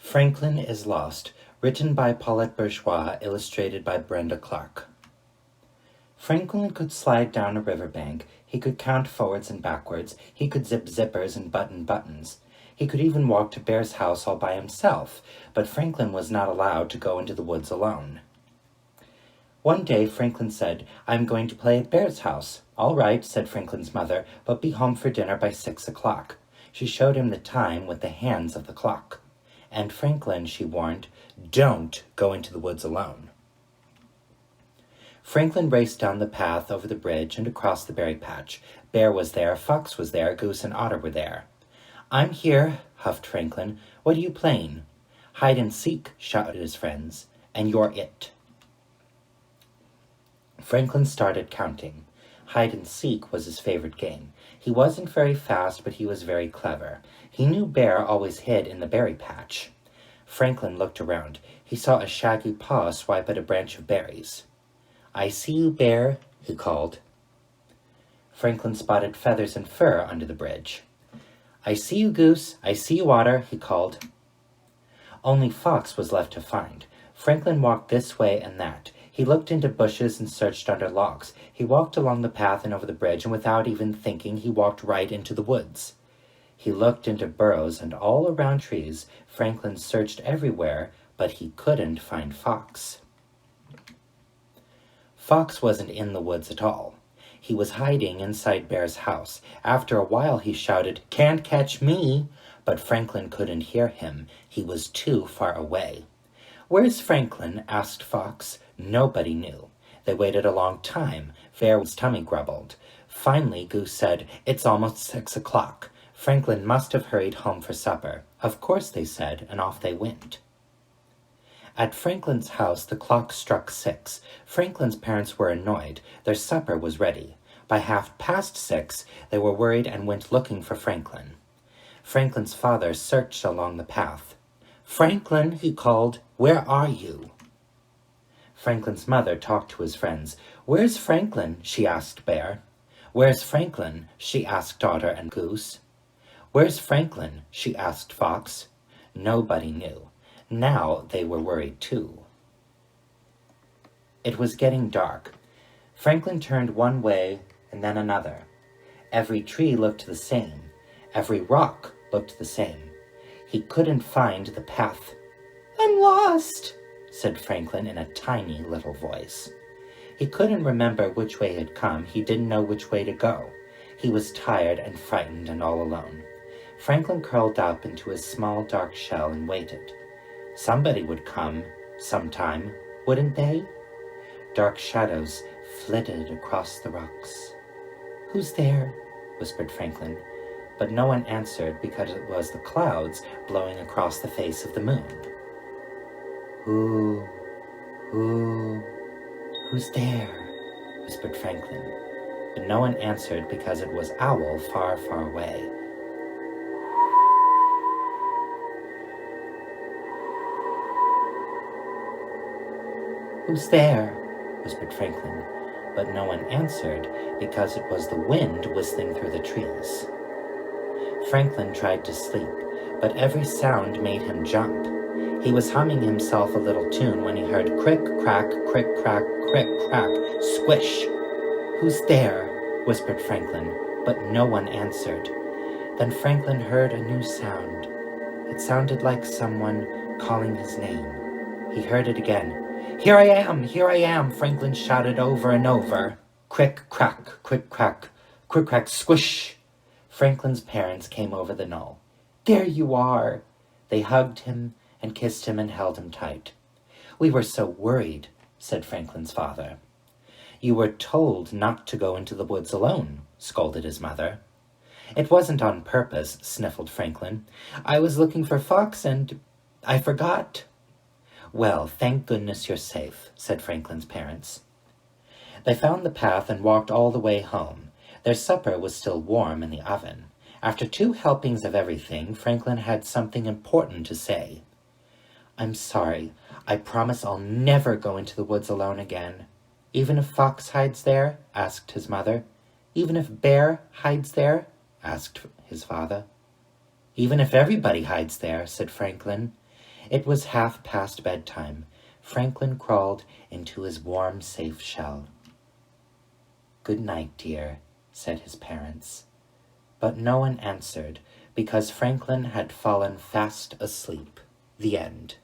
Franklin is Lost, written by Paulette Bourgeois, illustrated by Brenda Clark. Franklin could slide down a riverbank, he could count forwards and backwards, he could zip zippers and button buttons. He could even walk to Bear's house all by himself, but Franklin was not allowed to go into the woods alone. One day Franklin said, "I'm going to play at Bear's house." "All right," said Franklin's mother, "but be home for dinner by 6 o'clock. She showed him the time with the hands of the clock. And Franklin, she warned, don't go into the woods alone. Franklin raced down the path over the bridge and across the berry patch. Bear was there, Fox was there, Goose and Otter were there. "I'm here," huffed Franklin. "What are you playing?" "Hide and seek," shouted his friends, "and you're it." Franklin started counting. Hide and seek was his favorite game. He wasn't very fast, but he was very clever. He knew Bear always hid in the berry patch. Franklin looked around. He saw a shaggy paw swipe at a branch of berries. "I see you, Bear," he called. Franklin spotted feathers and fur under the bridge. "I see you, Goose. I see you, Otter," he called. Only Fox was left to find. Franklin walked this way and that. He looked into bushes and searched under logs. He walked along the path and over the bridge, and without even thinking, he walked right into the woods. He looked into burrows and all around trees. Franklin searched everywhere, but he couldn't find Fox. Fox wasn't in the woods at all. He was hiding inside Bear's house. After a while he shouted, "Can't catch me!" But Franklin couldn't hear him. He was too far away. "Where's Franklin?" asked Fox. Nobody knew. They waited a long time. Bear's tummy grumbled. Finally, Goose said, "It's almost 6 o'clock. Franklin must have hurried home for supper." "Of course," they said, and off they went. At Franklin's house, the clock struck 6. Franklin's parents were annoyed. Their supper was ready. By 6:30, they were worried and went looking for Franklin. Franklin's father searched along the path. "Franklin," he called, "where are you?" Franklin's mother talked to his friends. "Where's Franklin?" she asked Bear. "Where's Franklin?" she asked Otter and Goose. "Where's Franklin?" she asked Fox. Nobody knew. Now they were worried too. It was getting dark. Franklin turned one way and then another. Every tree looked the same. Every rock looked the same. He couldn't find the path. "I'm lost," said Franklin in a tiny little voice. He couldn't remember which way he had come. He didn't know which way to go. He was tired and frightened and all alone. Franklin curled up into his small dark shell and waited. Somebody would come sometime, wouldn't they? Dark shadows flitted across the rocks. "Who's there?" whispered Franklin, but no one answered because it was the clouds blowing across the face of the moon. Who's there?" whispered Franklin, but no one answered because it was Owl far, far away. "Who's there?" whispered Franklin, but no one answered because it was the wind whistling through the trees. Franklin tried to sleep, but every sound made him jump. He was humming himself a little tune when he heard crick, crack, crick, crack, squish. "Who's there?" whispered Franklin, but no one answered. Then Franklin heard a new sound. It sounded like someone calling his name. He heard it again. Here I am, Franklin shouted over and over. Crick, crack, crick, crack, squish. Franklin's parents came over the knoll. "There you are." They hugged him and kissed him and held him tight. "We were so worried," said Franklin's father. "You were told not to go into the woods alone," scolded his mother. "It wasn't on purpose," sniffled Franklin. "I was looking for Fox and I forgot." "Well, thank goodness you're safe," said Franklin's parents. They found the path and walked all the way home. Their supper was still warm in the oven. After 2 helpings of everything, Franklin had something important to say. "I'm sorry. I promise I'll never go into the woods alone again." "Even if Fox hides there?" asked his mother. "Even if Bear hides there?" asked his father. "Even if everybody hides there," said Franklin. It was 1/2 past bedtime. Franklin crawled into his warm, safe shell. "Good night, dear," said his parents. But no one answered because Franklin had fallen fast asleep. The end.